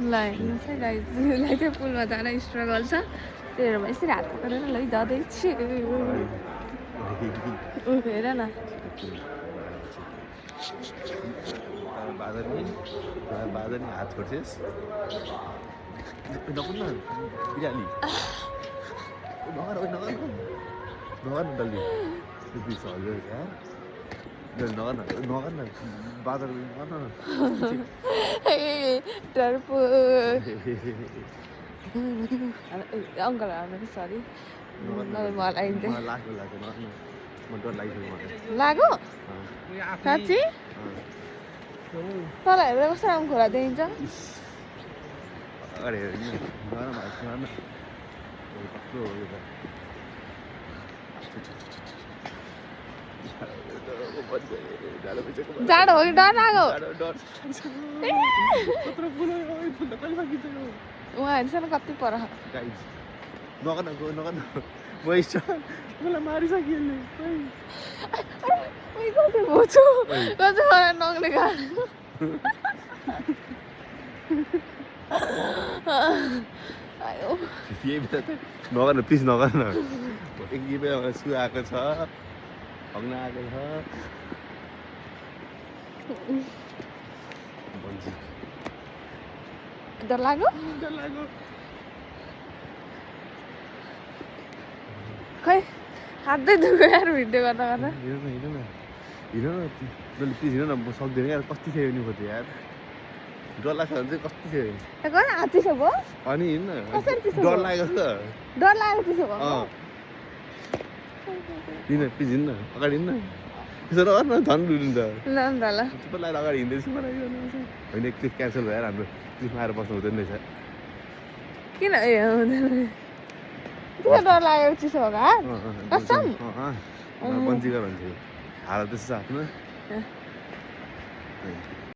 ल हेर्नुहोस् है गाइजलाई चाहिँ पुलमा जान स्ट्रगल छ त्यही भएर यसरी हात पक्रेर लैजाँदैछु हेर न बादल नि हात छोड्छेस् नकुन्न बिराली नगर न डल्ली नगर न बादल नगर न टर्पो अङ्कल आउनु सरी मलाई लाग्यो म डर लागिसक्यो मलाई लाग्यो साँच्ची तल हेरेर कस्तो राम्रो खोला देखिन्छ अगाडि हेर न कस्तो हो यो त जाडो हो कि डर लाग्यो उहाँ हेर्नुहोस् न कति पर नगर न मलाई मारिसक्यो कति भुछु कति नग्ने गाडो यही बेला त नगर न प्लिज नगर न एक बेला सु आएको छ भग्न आएको छ डर लाग्यो खै हातै दुख्यो यार भिडियो गर्दा गर्दा हिँड न प्लिज हिँड न म सक्दैन यार कति थियो नि खोज्यो यार डर लाग्छ भने चाहिँ कति थियो कहाँ हात चिसो भयो अनि हिँड्न कसरी चिसो डर भयो? लागेको छ डर लागेको चिसो भयो हिँड्न प्लिज हिँड्न अगाडि हिँड्न त्यसो नगर न झन् डुल्नु त ल ल ल चुप लागेर अगाडि हिँड्दैछु मलाई होइन क्लिप क्यान्सल भएर हाम्रो क्लिपमा आएर बस्नु हुँदैन रहेछ किन ए हुँदैन किन डर लागेको चिसो भएको हात कसम बन्ची गर भन्छ हालत त्यस्तो छ आफ्नो